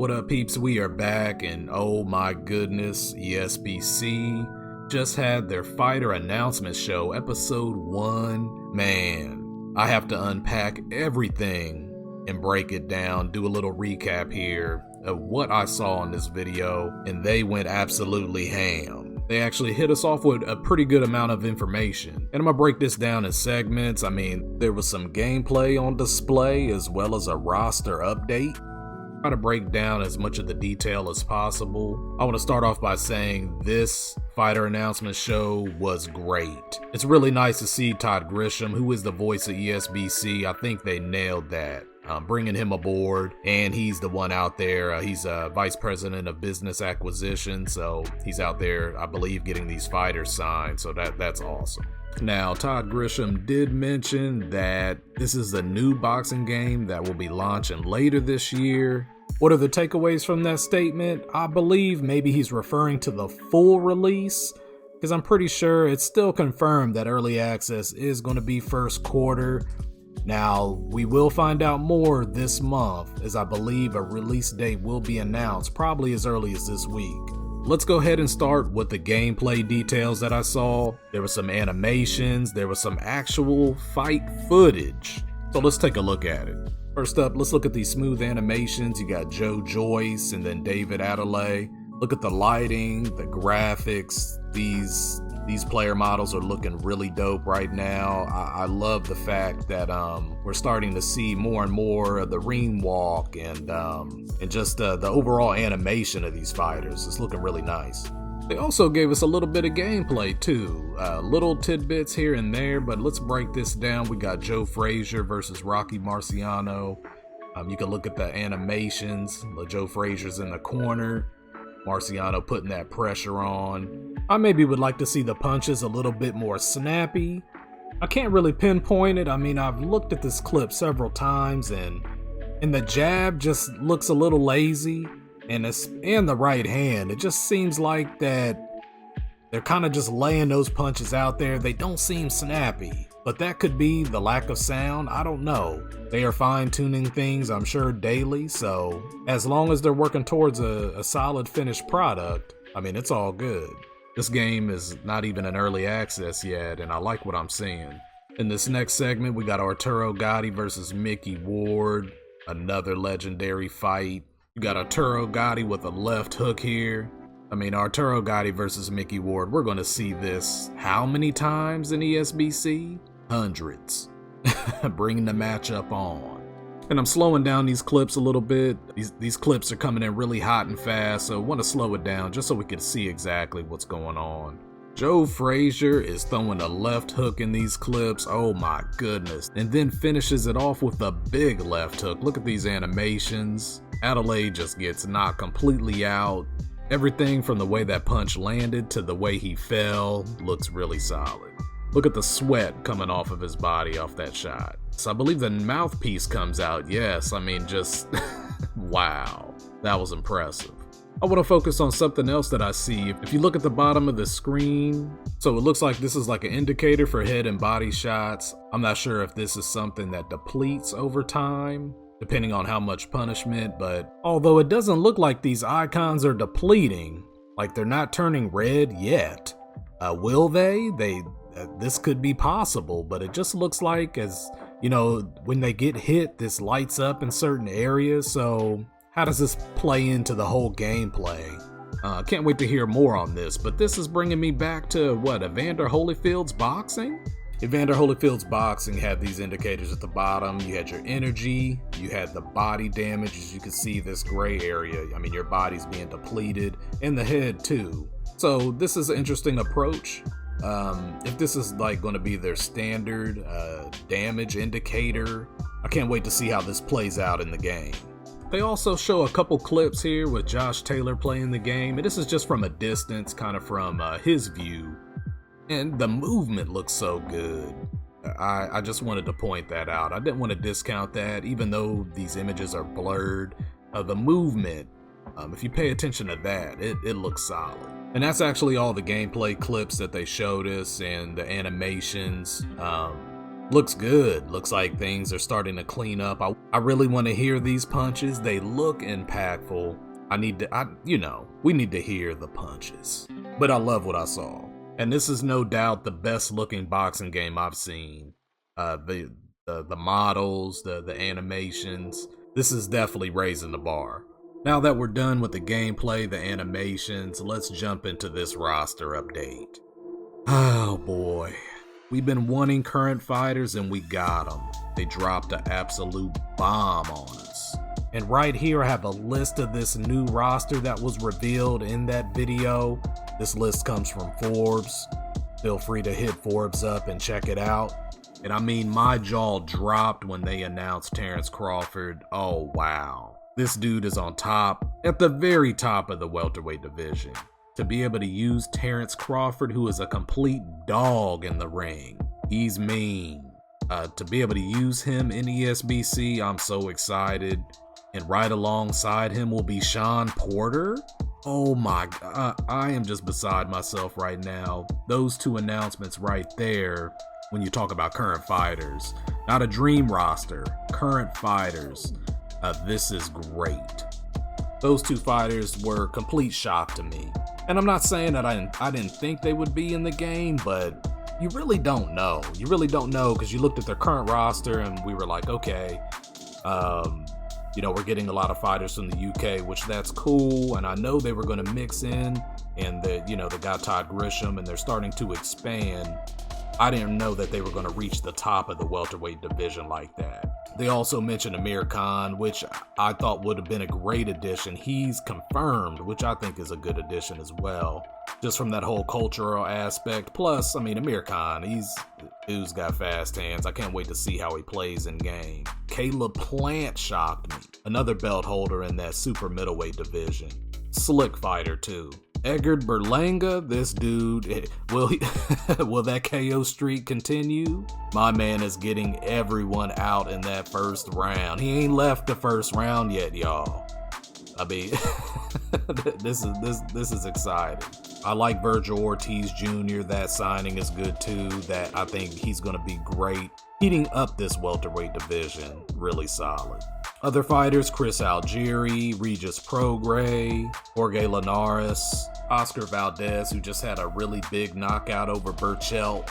What up, peeps? We are back, and oh my goodness, ESBC just had their fighter announcement show, episode 1. Man, I have to unpack everything and break it down, do a little recap here of what I saw in this video, and they went absolutely ham. They actually hit us off with a pretty good amount of information, and I'm gonna break this down in segments. I mean, there was some gameplay on display as well as a roster update. Try to break down as much of the detail as possible. I want to start off by saying this fighter announcement show was great. It's really nice to see Todd Grisham, who is the voice of ESBC. I think they nailed that. Bringing him aboard, and he's the one out there. He's a vice president of business acquisition, so he's out there, I believe, getting these fighters signed, so that's awesome. Now, Todd Grisham did mention that this is a new boxing game that will be launching later this year. What are the takeaways from that statement? I believe maybe he's referring to the full release, because I'm pretty sure it's still confirmed that early access is going to be first quarter. Now, we will find out more this month, as I believe a release date will be announced probably as early as this week. Let's go ahead and start with the gameplay details that I saw. There were some animations, there was some actual fight footage. So let's take a look at it. First up, let's look at these smooth animations. You got Joe Joyce and then David Adelaide. Look at the lighting, the graphics. These player models are looking really dope right now. I love the fact that we're starting to see more and more of the ring walk and just the overall animation of these fighters. It's looking really nice. They also gave us a little bit of gameplay too, little tidbits here and there, but let's break this down. We got Joe Frazier versus Rocky Marciano. You can look at the animations. Joe Frazier's in the corner, Marciano putting that pressure on. I maybe would like to see the punches a little bit more snappy. I can't really pinpoint it. I mean, I've looked at this clip several times, and the jab just looks a little lazy, and the right hand, it just seems like that they're kind of just laying those punches out there. They don't seem snappy, but that could be the lack of sound. I don't know. They are fine-tuning things, I'm sure, daily, so as long as they're working towards a solid finished product, I mean, it's all good. This game is not even in early access yet, and I like what I'm seeing. In this next segment, we got Arturo Gotti versus Mickey Ward, another legendary fight. You got Arturo Gotti with a left hook here. I mean, Arturo Gotti versus Mickey Ward, we're going to see this how many times in ESBC? Hundreds. Bringing the matchup on. And I'm slowing down these clips a little bit. These clips are coming in really hot and fast, so I want to slow it down just so we can see exactly what's going on. Joe Frazier is throwing a left hook in these clips, oh my goodness, and then finishes it off with a big left hook. Look at these animations. Adelaide just gets knocked completely out. Everything from the way that punch landed to the way he fell looks really solid. Look at the sweat coming off of his body off that shot. So I believe the mouthpiece comes out. Yes, I mean, just wow, that was impressive. I want to focus on something else that I see. If you look at the bottom of the screen, so it looks like this is like an indicator for head and body shots. I'm not sure if this is something that depletes over time, depending on how much punishment, but although it doesn't look like these icons are depleting, like they're not turning red yet. Will they? This could be possible, but it just looks like, as you know, when they get hit, this lights up in certain areas. So how does this play into the whole gameplay? Can't wait to hear more on this, but this is bringing me back to what, Evander Holyfield's boxing? Evander Holyfield's boxing had these indicators at the bottom. You had your energy, you had the body damage, as you can see this gray area. I mean, your body's being depleted, and the head too. So this is an interesting approach. If this is like going to be their standard damage indicator, I can't wait to see how this plays out in the game. They also show a couple clips here with Josh Taylor playing the game, and this is just from a distance, kind of from his view, and the movement looks so good. I just wanted to point that out. I didn't want to discount that, even though these images are blurred. The movement, if you pay attention to that, it looks solid. And that's actually all the gameplay clips that they showed us and the animations. Looks good. Looks like things are starting to clean up. I really want to hear these punches. They look impactful. We need to hear the punches. But I love what I saw. And this is no doubt the best looking boxing game I've seen. The models, the animations. This is definitely raising the bar. Now that we're done with the gameplay, the animations, let's jump into this roster update. Oh boy. We've been wanting current fighters and we got them. They dropped an absolute bomb on us. And right here I have a list of this new roster that was revealed in that video. This list comes from Forbes. Feel free to hit Forbes up and check it out. And I mean, my jaw dropped when they announced Terence Crawford. Oh wow. This dude is on top, at the very top of the welterweight division. To be able to use Terence Crawford, who is a complete dog in the ring. He's mean. To be able to use him in ESBC, I'm so excited. And right alongside him will be Sean Porter. Oh my God, I am just beside myself right now. Those two announcements right there, when you talk about current fighters. Not a dream roster, current fighters. This is great. Those two fighters were a complete shock to me. And I'm not saying that I didn't think they would be in the game, but you really don't know. You really don't know because you looked at their current roster and we were like, okay, we're getting a lot of fighters from the UK, which that's cool. And I know they were going to mix in and they got Todd Grisham and they're starting to expand. I didn't know that they were going to reach the top of the welterweight division like that. They also mentioned Amir Khan, which I thought would have been a great addition. He's confirmed, which I think is a good addition as well. Just from that whole cultural aspect. Plus, Amir Khan, dude's got fast hands. I can't wait to see how he plays in game. Caleb Plant shocked me. Another belt holder in that super middleweight division. Slick fighter too. Edgard Berlinga, this dude, will that KO streak continue? My man is getting everyone out in that first round. He ain't left the first round yet, y'all. This is exciting. I like Virgil Ortiz Jr. That signing is good too. That I think he's going to be great. Heating up this welterweight division, really solid. Other fighters, Chris Algieri, Regis Prograis, Jorge Linares, Oscar Valdez, who just had a really big knockout over Burchelt.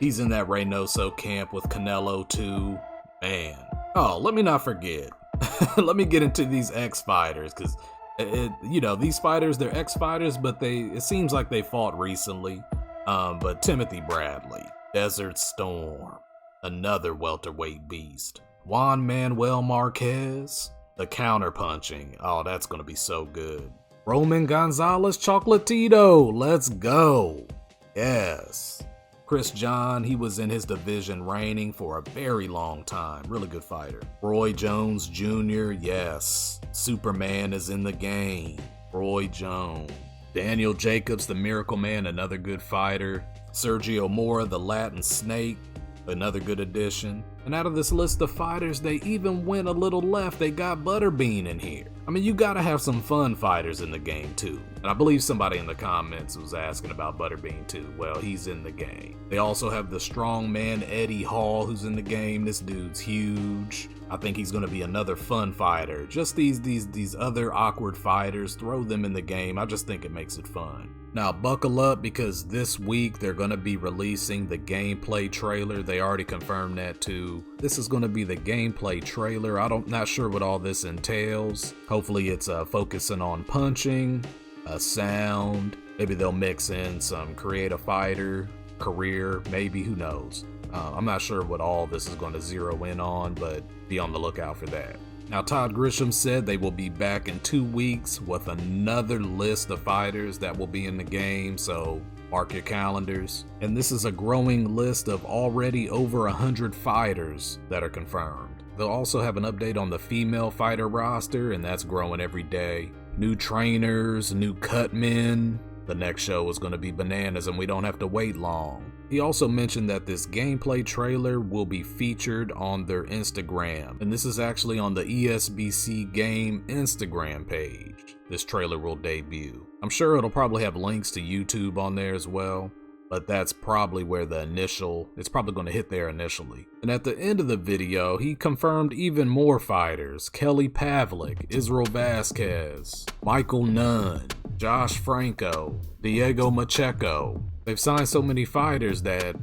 He's in that Reynoso camp with Canelo too. Man. Oh, let me not forget. Let me get into these ex-fighters, because, these fighters, they're ex-fighters, but it seems like they fought recently. But Timothy Bradley, Desert Storm, another welterweight beast. Juan Manuel Marquez, the counterpunching. Oh, that's going to be so good. Roman Gonzalez Chocolatito, let's go. Yes. Chris John, he was in his division reigning for a very long time. Really good fighter. Roy Jones Jr., yes. Superman is in the game. Roy Jones. Daniel Jacobs, the Miracle Man, another good fighter. Sergio Mora, the Latin Snake, another good addition. And out of this list of fighters, they even went a little left. They got Butterbean in here. You gotta have some fun fighters in the game too. And I believe somebody in the comments was asking about Butterbean too. Well, he's in the game. They also have the strongman Eddie Hall, who's in the game. This dude's huge. I think he's gonna be another fun fighter. Just these other awkward fighters, throw them in the game. I just think it makes it fun. Now buckle up, because this week they're going to be releasing the gameplay trailer. They already confirmed that too. This is going to be the gameplay trailer. Not sure what all this entails. Hopefully it's focusing on punching, sound. Maybe they'll mix in some creative fighter, career, maybe, who knows. I'm not sure what all this is going to zero in on, but be on the lookout for that. Now, Todd Grisham said they will be back in 2 weeks with another list of fighters that will be in the game, so mark your calendars. And this is a growing list of already over 100 fighters that are confirmed. They'll also have an update on the female fighter roster, and that's growing every day. New trainers, new cut men. The next show is going to be bananas, and we don't have to wait long. He also mentioned that this gameplay trailer will be featured on their Instagram, and this is actually on the ESBC game Instagram page. This trailer will debut. I'm sure it'll probably have links to YouTube on there as well. but that's probably where it's probably going to hit there initially. And at the end of the video, he confirmed even more fighters: Kelly Pavlik, Israel Vasquez, Michael Nunn, Josh Franco, Diego Macheco. They've signed so many fighters that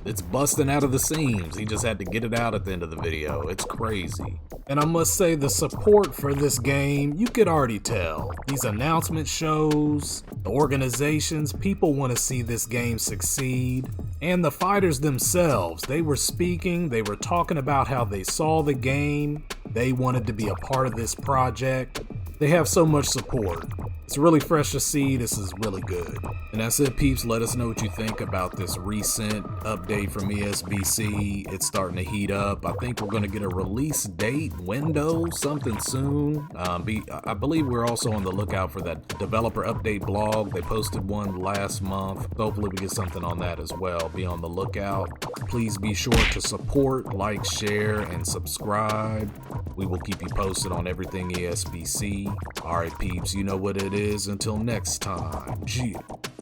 it's busting out of the seams. He just had to get it out at the end of the video. It's crazy. And I must say, the support for this game, you could already tell. These announcement shows, the organizations, people want to see this game succeed. And the fighters themselves, they were speaking, they were talking about how they saw the game, they wanted to be a part of this project. They have so much support. It's really fresh to see. This is really good. And that's it, peeps. Let us know what you think about this recent update from ESBC. It's starting to heat up. I think we're going to get a release date window, something soon. I believe we're also on the lookout for that developer update blog. They posted one last month. Hopefully we get something on that as well. Be on the lookout. Please be sure to support, like, share, and subscribe. We will keep you posted on everything ESBC. All right, peeps, you know what it is. Until next time, G.